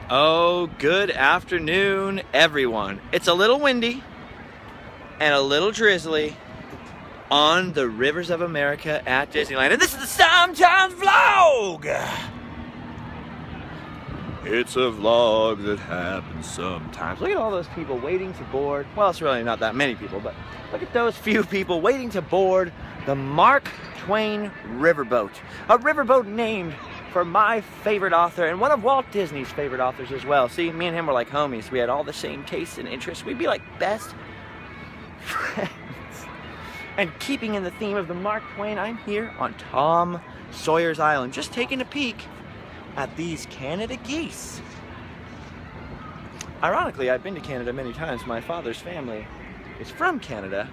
Oh, good afternoon, everyone. It's a little windy and a little drizzly on the rivers of America at Disneyland. And this is the Sometimes Vlog! It's a vlog that happens sometimes. Look at all those people waiting to board. Well, it's really not that many people, but look at those few people waiting to board the Mark Twain riverboat. A riverboat named for my favorite author and one of Walt Disney's favorite authors as well. See, me and him were like homies. We had all the same tastes and interests. We'd be like best friends. And keeping in the theme of the Mark Twain, I'm here on Tom Sawyer's Island, just taking a peek at these Canada geese. Ironically, I've been to Canada many times. My father's family is from Canada.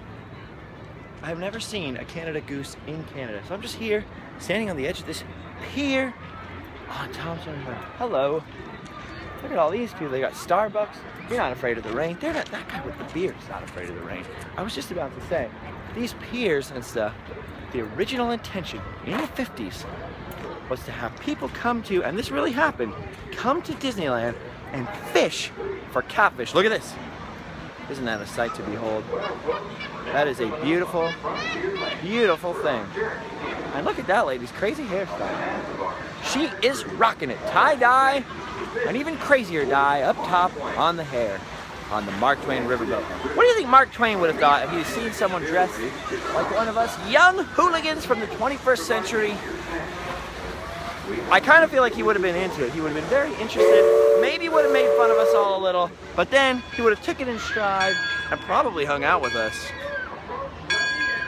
I've never seen a Canada goose in Canada. So I'm just here, standing on the edge of this pier on Tom Sawyer's Island. Hello. Look at all these people. They got Starbucks. You're not afraid of the rain. They're not, that guy with the beard is not afraid of the rain. I was just about to say, these piers and stuff, the original intention in the 50s was to have people come to, and this really happened, come to Disneyland and fish for catfish. Look at this. Isn't that a sight to behold? That is a beautiful, beautiful thing. And look at that lady's crazy hairstyle. She is rocking it. Tie-dye, an even crazier dye up top on the hair on the Mark Twain riverboat. What do you think Mark Twain would have thought if he'd seen someone dressed like one of us young hooligans from the 21st century? I kind of feel like he would have been into it. He would have been very interested, maybe would have made fun of us all a little, but then he would have took it in stride and probably hung out with us.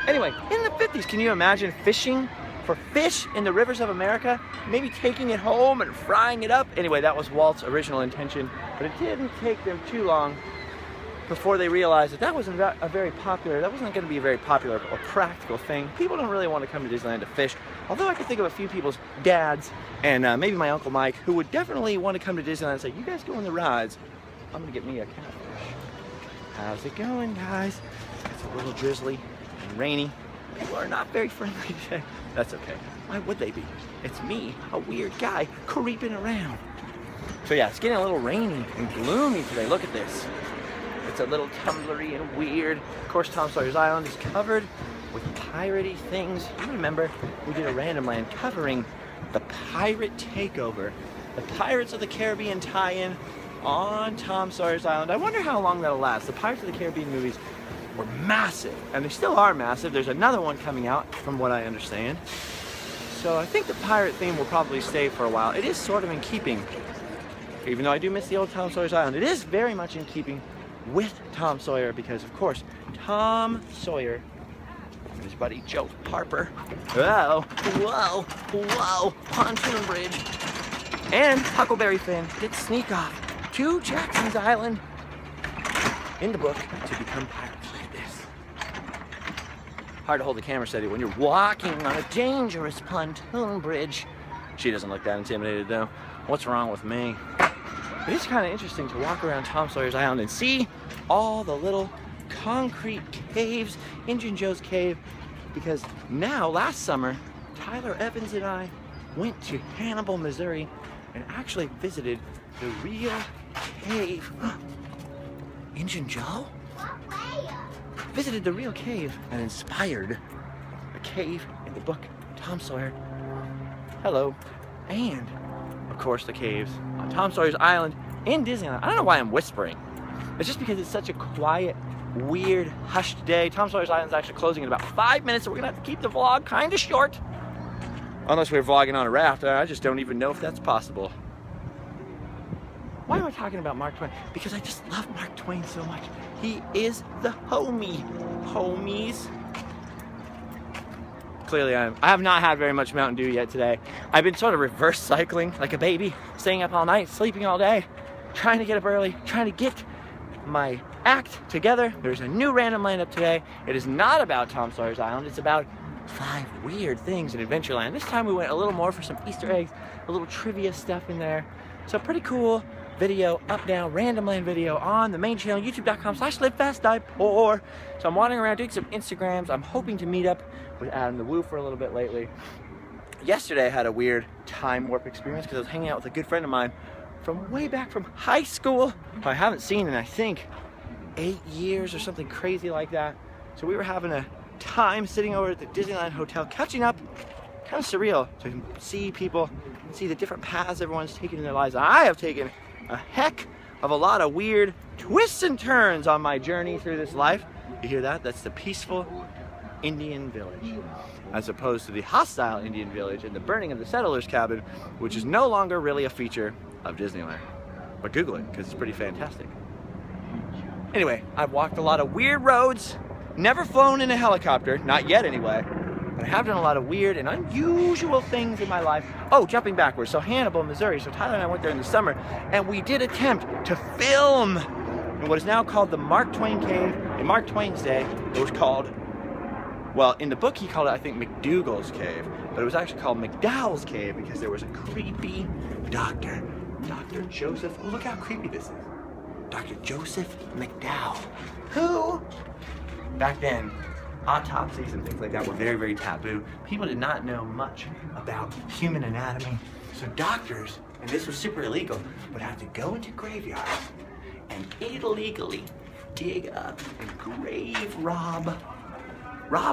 Anyway, in the 50s, can you imagine fishing for fish in the rivers of America? Maybe taking it home and frying it up? Anyway, that was Walt's original intention, but it didn't take them too long before they realized that that wasn't that wasn't going to be a very popular or practical thing. People don't really want to come to Disneyland to fish. Although I could think of a few people's dads and maybe my Uncle Mike who would definitely want to come to Disneyland and say, you guys go on the rides, I'm going to get me a catfish. How's it going, guys? It's a little drizzly and rainy. People are not very friendly today. That's okay. Why would they be? It's me, a weird guy, creeping around. So yeah, it's getting a little rainy and gloomy today. Look at this. It's a little tumblery and weird. Of course, Tom Sawyer's Island is covered with piratey things. You remember we did a Random Land covering the pirate takeover, the Pirates of the Caribbean tie-in on Tom Sawyer's Island. I wonder how long that'll last. The Pirates of the Caribbean movies were massive, and they still are massive. There's another one coming out, from what I understand. So I think the pirate theme will probably stay for a while. It is sort of in keeping, even though I do miss the old Tom Sawyer's Island, it is very much in keeping with Tom Sawyer, because of course Tom Sawyer and his buddy Joe Harper, whoa, pontoon bridge, and Huckleberry Finn did sneak off to Jackson's Island in the book to become pirates. Like this. Hard to hold the camera steady when you're walking on a dangerous pontoon bridge. She doesn't look that intimidated though. What's wrong with me? It is kind of interesting to walk around Tom Sawyer's Island and see all the little concrete caves, Injun Joe's cave, because now, last summer, Tyler Evans and I went to Hannibal, Missouri, and actually visited the real cave. Injun Joe? Visited the real cave and inspired a cave in the book Tom Sawyer. Hello. And of course, the caves on Tom Sawyer's Island in Disneyland. I don't know why I'm whispering. It's just because it's such a quiet, weird, hushed day. Tom Sawyer's Island is actually closing in about 5 minutes, so we're gonna have to keep the vlog kind of short. Unless we're vlogging on a raft, I just don't even know if that's possible. Why am I talking about Mark Twain? Because I just love Mark Twain so much. He is the homie. Homies. Clearly I have not had very much Mountain Dew yet today. I've been sort of reverse cycling like a baby, staying up all night, sleeping all day, trying to get up early, trying to get my act together. There's a new Random Land up today. It is not about Tom Sawyer's Island. It's about 5 weird things in Adventureland. This time we went a little more for some Easter eggs, a little trivia stuff in there. So pretty cool video, up down Random Land video on the main channel, youtube.com/livefastdiepoor. So I'm wandering around doing some Instagrams. I'm hoping to meet up with Adam the Woo for a little bit lately. Yesterday I had a weird time warp experience because I was hanging out with a good friend of mine, from way back from high school, who I haven't seen in, I think, 8 years or something crazy like that. So we were having a time sitting over at the Disneyland Hotel, catching up. Kind of surreal to see people, see the different paths everyone's taken in their lives. I have taken a heck of a lot of weird twists and turns on my journey through this life. You hear that? That's the peaceful Indian village, as opposed to the hostile Indian village and the burning of the settlers' cabin, which is no longer really a feature of Disneyland. But Google it, because it's pretty fantastic. Anyway, I've walked a lot of weird roads, never flown in a helicopter, not yet anyway, but I have done a lot of weird and unusual things in my life. Oh, jumping backwards, so Hannibal, Missouri, so Tyler and I went there in the summer, and we did attempt to film in what is now called the Mark Twain Cave. In Mark Twain's day, it was called, well, in the book he called it, I think, McDougal's Cave, but it was actually called McDowell's Cave because there was a creepy doctor, Dr. Joseph, oh, look how creepy this is. Dr. Joseph McDowell, who, back then, autopsies and things like that were very, very taboo. People did not know much about human anatomy. So doctors, and this was super illegal, would have to go into graveyards and illegally dig up and grave rob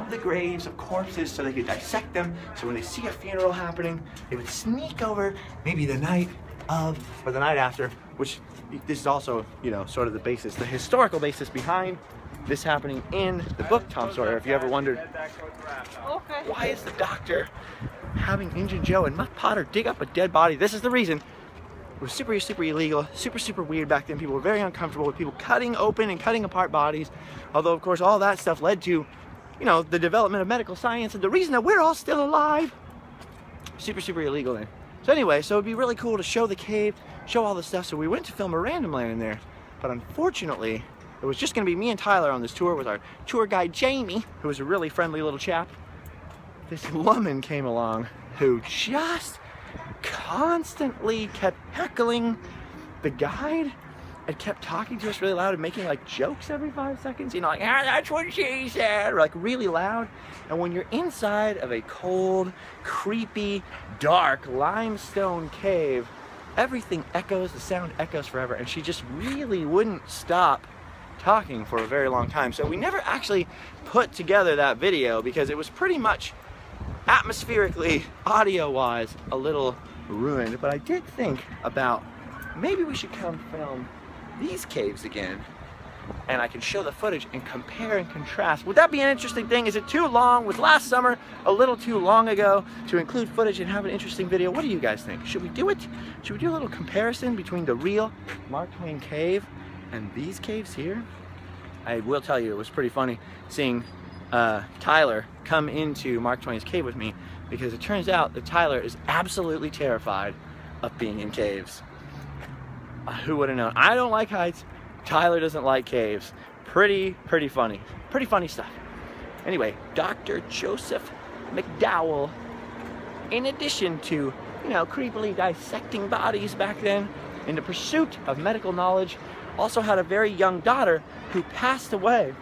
the graves of corpses so they could dissect them. So when they see a funeral happening, they would sneak over maybe the night of, or the night after, which this is also, you know, sort of the basis, the historical basis behind this happening in the book Tom Sawyer. If you ever wondered, why is the doctor having Injun Joe and Mutt Potter dig up a dead body? This is the reason. It was super, super illegal, super, super weird back then. People were very uncomfortable with people cutting open and cutting apart bodies. Although, of course, all that stuff led to, you know, the development of medical science and the reason that we're all still alive. Super, super illegal then. So anyway, so it'd be really cool to show the cave, show all the stuff. So we went to film a random land in there. But unfortunately, it was just gonna be me and Tyler on this tour with our tour guide, Jamie, who was a really friendly little chap. This woman came along who just constantly kept heckling the guide and kept talking to us really loud and making like jokes every 5 seconds, you know, like, ah, that's what she said, or like really loud. And when you're inside of a cold, creepy, dark limestone cave, everything echoes, the sound echoes forever, and she just really wouldn't stop talking for a very long time. So we never actually put together that video because it was pretty much atmospherically, audio-wise, a little ruined. But I did think about maybe we should come film these caves again, and I can show the footage and compare and contrast. Would that be an interesting thing? Is it too long? Was last summer a little too long ago to include footage and have an interesting video? What do you guys think? Should we do it? Should we do a little comparison between the real Mark Twain cave and these caves here? I will tell you, it was pretty funny seeing Tyler come into Mark Twain's cave with me, because it turns out that Tyler is absolutely terrified of being in caves. Who would have known? I don't like heights. Tyler doesn't like caves. Pretty funny. Pretty funny stuff. Anyway, Dr. Joseph McDowell, in addition to, you know, creepily dissecting bodies back then in the pursuit of medical knowledge, also had a very young daughter who passed away.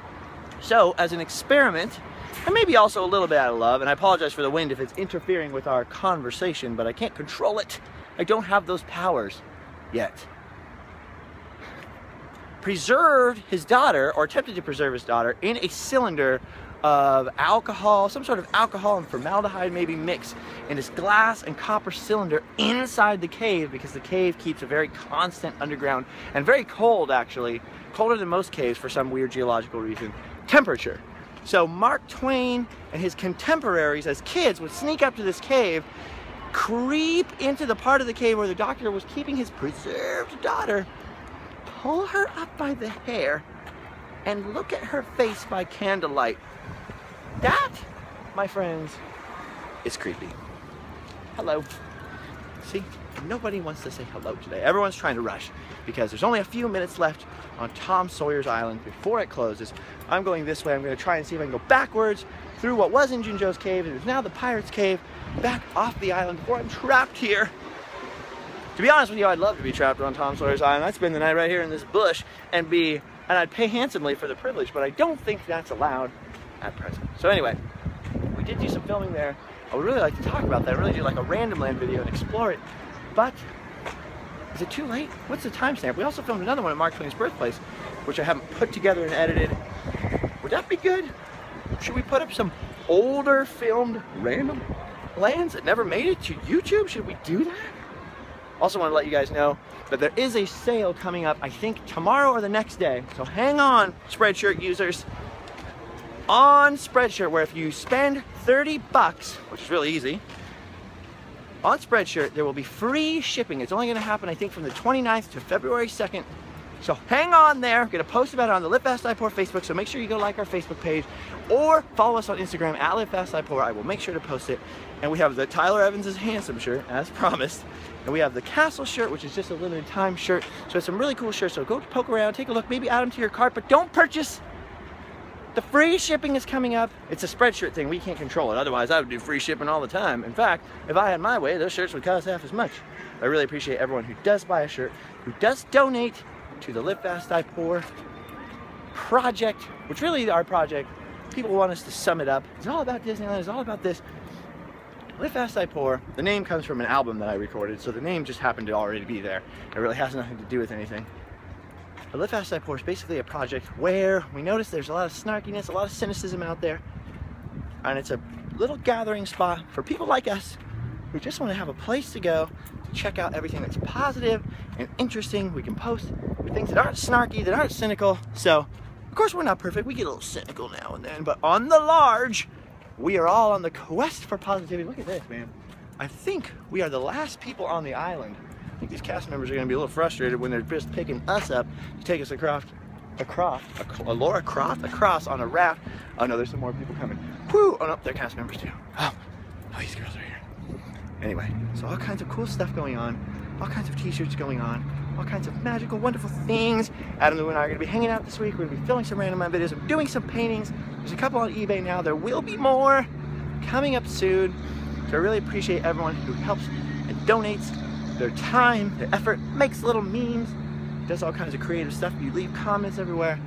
So, as an experiment, and maybe also a little bit out of love, and I apologize for the wind if it's interfering with our conversation, but I can't control it. I don't have those powers yet. Preserved his daughter, or attempted to preserve his daughter, in a cylinder of alcohol, some sort of alcohol and formaldehyde maybe mix, in this glass and copper cylinder inside the cave, because the cave keeps a very constant underground and very cold, actually, colder than most caves for some weird geological reason, temperature. So Mark Twain and his contemporaries as kids would sneak up to this cave, creep into the part of the cave where the doctor was keeping his preserved daughter, pull her up by the hair, and look at her face by candlelight. That, my friends, is creepy. Hello. See, nobody wants to say hello today. Everyone's trying to rush because there's only a few minutes left on Tom Sawyer's Island before it closes. I'm going this way. I'm going to try and see if I can go backwards through what was Injun Joe's cave and is now the Pirate's Cave, back off the island before I'm trapped here. To be honest with you, I'd love to be trapped on Tom Sawyer's Island. I'd spend the night right here in this bush and I'd pay handsomely for the privilege, but I don't think that's allowed at present. So anyway, we did do some filming there. I would really like to talk about that. I really do like a random land video and explore it, but Is it too late? What's the timestamp? We also filmed another one at Mark Twain's birthplace, which I haven't put together and edited. Would that be good? Should we put up some older filmed random lands that never made it to YouTube? Should we do that? Also want to let you guys know that there is a sale coming up, I think tomorrow or the next day. So hang on, Spreadshirt users. On Spreadshirt, where if you spend 30 bucks, which is really easy, on Spreadshirt, there will be free shipping. It's only going to happen, I think, from the 29th to February 2nd. So hang on there. I'm going to post about it on the Live Fast Die Poor Facebook, so make sure you go like our Facebook page or follow us on Instagram at Live Fast Die Poor. I will make sure to post it. And we have the Tyler Evans' Handsome shirt, as promised. And we have the Castle shirt, which is just a limited time shirt. So it's some really cool shirts. So go poke around, take a look, maybe add them to your cart, but don't purchase. The free shipping is coming up. It's a Spreadshirt thing. We can't control it. Otherwise, I would do free shipping all the time. In fact, if I had my way, those shirts would cost half as much. I really appreciate everyone who does buy a shirt, who does donate to the Live Fast Die Poor project, which really our project, people want us to sum it up. It's all about Disneyland. It's all about this. Live Fast Die Poor, the name comes from an album that I recorded, so the name just happened to already be there. It really has nothing to do with anything. But Live Fast Die Poor is basically a project where we notice there's a lot of snarkiness, a lot of cynicism out there, and it's a little gathering spot for people like us who just want to have a place to go to check out everything that's positive and interesting. We can post things that aren't snarky, that aren't cynical. So, of course, we're not perfect. We get a little cynical now and then, but on the large, we are all on the quest for positivity. Look at this, man. I think we are the last people on the island. I think these cast members are going to be a little frustrated when they're just picking us up to take us across on a raft. Oh no, there's some more people coming. Whoo! Oh no, they're cast members too. Oh, these girls are here. Anyway, so all kinds of cool stuff going on, all kinds of t-shirts going on, all kinds of magical, wonderful things. Adam and I are going to be hanging out this week. We're going to be filming some random videos. I'm doing some paintings. There's a couple on eBay now. There will be more coming up soon. So I really appreciate everyone who helps and donates their time, their effort, makes little memes, does all kinds of creative stuff. You leave comments everywhere.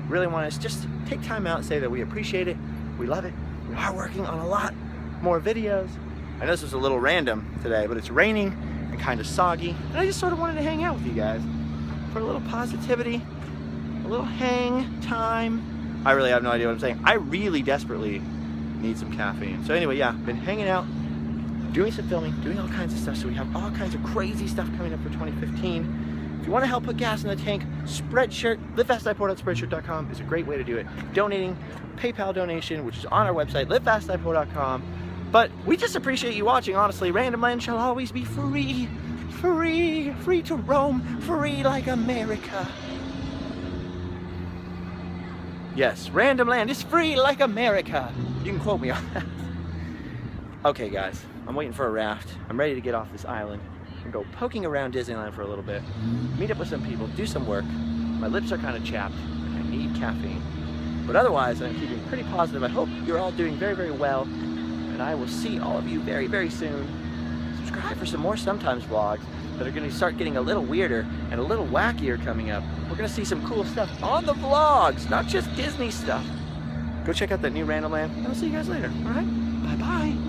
Really want us to just take time out and say that we appreciate it, we love it. We are working on a lot more videos. I know this was a little random today, but it's raining and kind of soggy, and I just sort of wanted to hang out with you guys for a little positivity, a little hang time. I really have no idea what I'm saying. I really desperately need some caffeine. So anyway, yeah, been hanging out, doing some filming, doing all kinds of stuff. So we have all kinds of crazy stuff coming up for 2015. If you want to help put gas in the tank, Spreadshirt, livefastdieport.spreadshirt.com is a great way to do it. Donating, PayPal donation, which is on our website, livefastdieport.com. But we just appreciate you watching, honestly. Random Land shall always be free, free, free to roam, free like America. Yes, Random Land is free like America. You can quote me on that. Okay, guys, I'm waiting for a raft. I'm ready to get off this island and go poking around Disneyland for a little bit, meet up with some people, do some work. My lips are kind of chapped, and I need caffeine. But otherwise, I'm keeping pretty positive. I hope you're all doing very, very well, and I will see all of you very, very soon. Subscribe for some more Sometimes vlogs that are going to start getting a little weirder and a little wackier coming up. We're going to see some cool stuff on the vlogs, not just Disney stuff. Go check out that new Random Land, and I'll see you guys later, all right? Bye-bye.